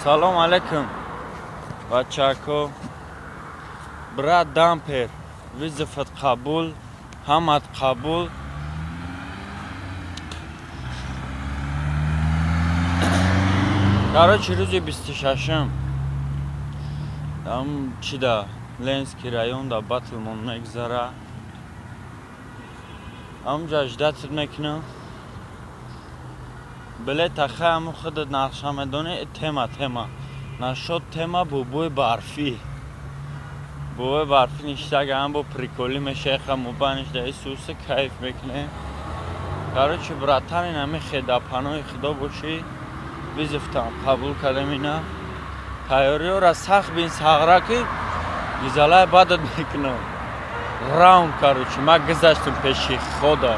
Салом алейкум, бачако. Брат Дампер, визифат қабул, ҳамат қабул. Короче, рӯзи 26-м там чида Ленский район да Батлмон мегзара. Амҷа ждатир мекунам. Билет ахааму худат нақша медони тема. Нашод тема бубои барфӣ. Бубои барфӣ ништага ҳам бо приколӣ мешеха муба ништа Исуса кайф мекунем. Короче, братани нами хедапанои худо бошӣ. Визифтам қабул кардем ина. Тайёриёра сахт бин сағра ки гизалай бадат мекунам. Раунд, короче, ма гузаштам пеши хода.